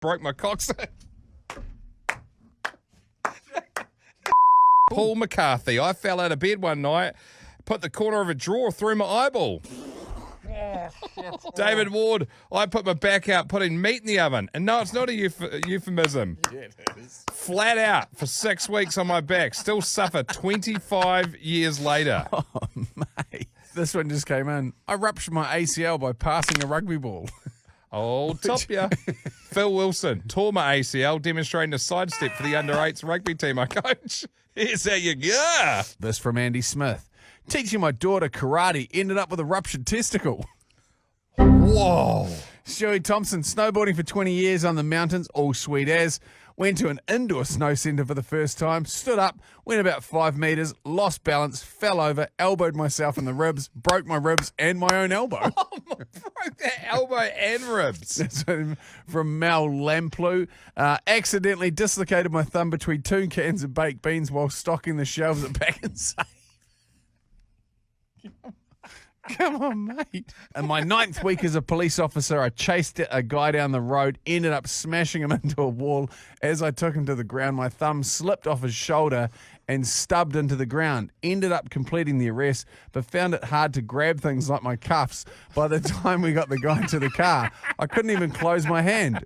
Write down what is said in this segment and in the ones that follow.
broke my coccyx. Paul McCarthy. I fell out of bed one night, put the corner of a drawer through my eyeball. David Ward, I put my back out putting meat in the oven. And no, it's not a euphemism. Yeah, it is. Flat out for 6 weeks on my back. Still suffer 25 years later. Oh, mate. This one just came in. I ruptured my ACL by passing a rugby ball. Oh, top ya. Phil Wilson, tore my ACL, demonstrating a sidestep for the under-8s rugby team I coach. Here's how you go. This from Andy Smith. Teaching my daughter karate, ended up with a ruptured testicle. Whoa. Stewie Thompson, snowboarding for 20 years on the mountains, all sweet as. Went to an indoor snow centre for the first time, stood up, went about 5 metres, lost balance, fell over, elbowed myself in the ribs, broke my ribs and my own elbow. Oh, broke that elbow and ribs. That's from Mel Lamplu. Accidentally dislocated my thumb between 2 cans of baked beans while stocking the shelves at Back and Save. Come on, mate. In my 9th week as a police officer, I chased a guy down the road, ended up smashing him into a wall. As I took him to the ground, my thumb slipped off his shoulder and stubbed into the ground. Ended up completing the arrest, but found it hard to grab things like my cuffs. By the time we got the guy to the car, I couldn't even close my hand.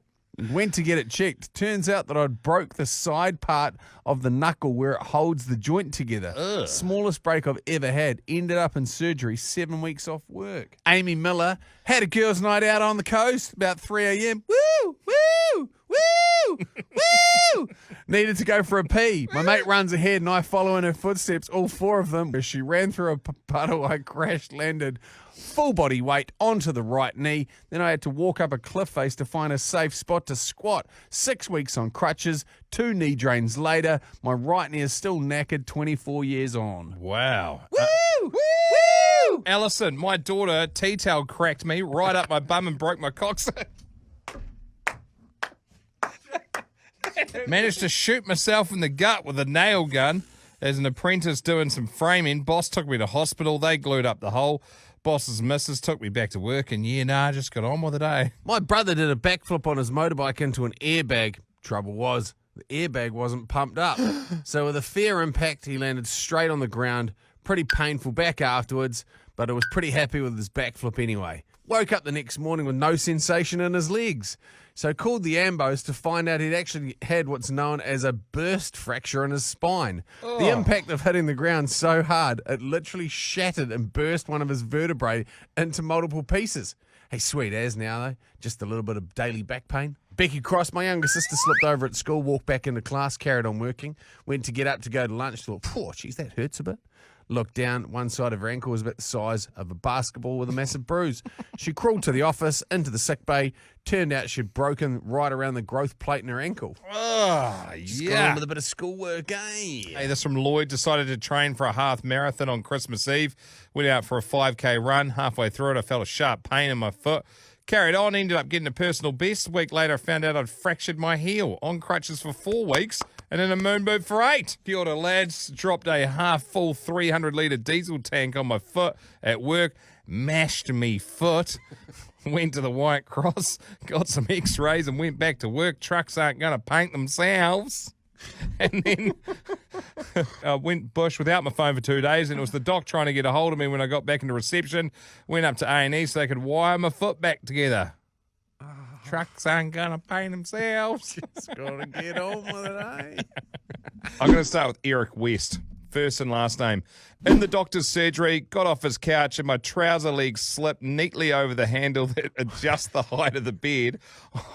Went to get it checked. Turns out that I'd broke the side part of the knuckle where it holds the joint together. Ugh. Smallest break I've ever had. Ended up in surgery, 7 weeks off work. Amy Miller had a girls' night out on the coast about 3 a.m. Woo! Woo! Woo! Woo! Needed to go for a pee. My mate runs ahead and I follow in her footsteps, all 4 of them. As she ran through a puddle, I crashed, landed full body weight onto the right knee. Then I had to walk up a cliff face to find a safe spot to squat. 6 weeks on crutches, 2 knee drains later. My right knee is still knackered 24 years on. Wow. Woo! Woo! Alison, my daughter, T-tail cracked me right up my bum and broke my coccyx. Managed to shoot myself in the gut with a nail gun. As an apprentice doing some framing, boss took me to hospital. They glued up the hole. Boss's missus took me back to work, and I just got on with the day. My brother did a backflip on his motorbike into an airbag. Trouble was, the airbag wasn't pumped up. So with a fair impact, he landed straight on the ground. Pretty painful back afterwards, but I was pretty happy with his backflip anyway. Woke up the next morning with no sensation in his legs. So called the ambos to find out he'd actually had what's known as a burst fracture in his spine. Oh. The impact of hitting the ground so hard, it literally shattered and burst one of his vertebrae into multiple pieces. Hey, sweet as now, though. Just a little bit of daily back pain. Becky Cross, my younger sister, slipped over at school, walked back into class, carried on working, went to get up to go to lunch, thought, geez, that hurts a bit. Looked down, one side of her ankle was about the size of a basketball with a massive bruise. She crawled to the office, into the sick bay. Turned out she'd broken right around the growth plate in her ankle. Oh, Just got on with a bit of schoolwork, eh? Hey, this from Lloyd. Decided to train for a half marathon on Christmas Eve. Went out for a 5K run. Halfway through it, I felt a sharp pain in my foot. Carried on, ended up getting a personal best. A week later, I found out I'd fractured my heel. On crutches for 4 weeks and in a moon boot for 8. Kia ora, lads. Dropped a half-full 300-litre diesel tank on my foot at work. Mashed me foot. Went to the White Cross, got some x-rays and went back to work. Trucks aren't going to paint themselves. And then I went bush without my phone for 2 days, and it was the doc trying to get a hold of me when I got back into reception. Went up to A&E so they could wire my foot back together. Trucks aren't going to paint themselves. Just got to get on with it, eh? I'm going to start with Eric West. First and last name. In the doctor's surgery, got off his couch and my trouser legs slipped neatly over the handle that adjusts the height of the bed.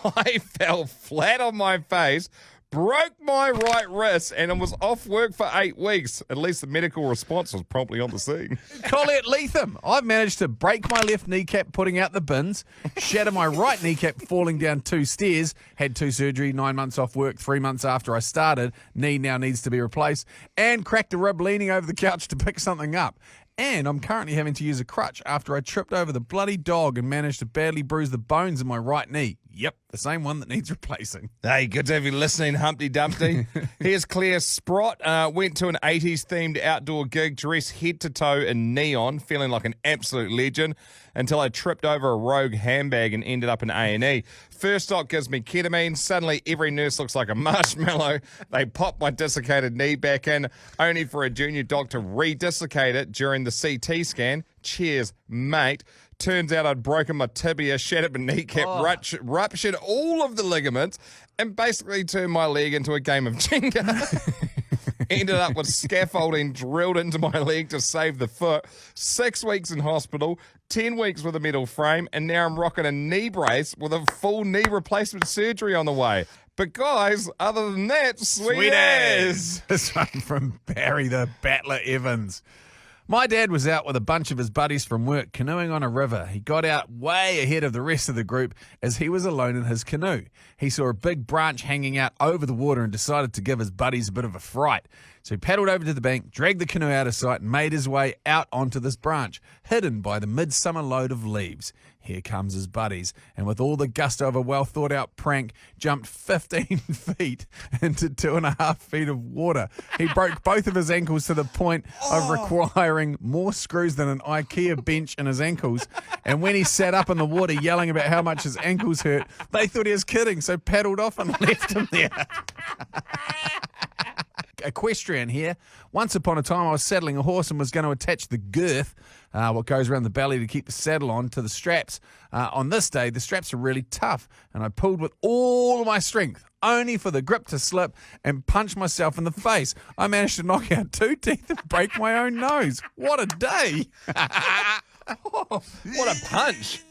I fell flat on my face, broke my right wrist, and I was off work for 8 weeks. At least the medical response was promptly on the scene. Colette Leatham. I've managed to break my left kneecap putting out the bins, shatter my right kneecap falling down 2 stairs, had 2 surgery, 9 months off work, 3 months after I started, knee now needs to be replaced, and cracked a rib leaning over the couch to pick something up. And I'm currently having to use a crutch after I tripped over the bloody dog and managed to badly bruise the bones in my right knee. Yep, the same one that needs replacing. Hey, good to have you listening, Humpty Dumpty. Here's Claire Sprott. Went to an 80s themed outdoor gig, dressed head to toe in neon, feeling like an absolute legend, until I tripped over a rogue handbag and ended up in A&E. First stop gives me ketamine. Suddenly, every nurse looks like a marshmallow. They pop my desiccated knee back in, only for a junior doc to re-dissecate it during the CT scan. Cheers, mate. Turns out I'd broken my tibia, shattered my kneecap, ruptured all of the ligaments, and basically turned my leg into a game of Jenga. Ended up with scaffolding drilled into my leg to save the foot. 6 weeks in hospital, 10 weeks with a metal frame, and now I'm rocking a knee brace with a full knee replacement surgery on the way. But guys, other than that, sweet as. This one from Barry the Battler Evans. My dad was out with a bunch of his buddies from work canoeing on a river. He got out way ahead of the rest of the group as he was alone in his canoe. He saw a big branch hanging out over the water and decided to give his buddies a bit of a fright. So he paddled over to the bank, dragged the canoe out of sight and made his way out onto this branch, hidden by the midsummer load of leaves. Here comes his buddies, and with all the gusto of a well-thought-out prank, jumped 15 feet into 2.5 feet of water. He broke both of his ankles to the point of requiring more screws than an IKEA bench in his ankles. And when he sat up in the water yelling about how much his ankles hurt, they thought he was kidding, so paddled off and left him there. Equestrian here. Once upon a time, I was saddling a horse and was going to attach the girth, what goes around the belly to keep the saddle on, to the straps. On this day, the straps are really tough, and I pulled with all my strength, only for the grip to slip and punch myself in the face. I managed to knock out 2 teeth and break my own nose. What a day! What a punch.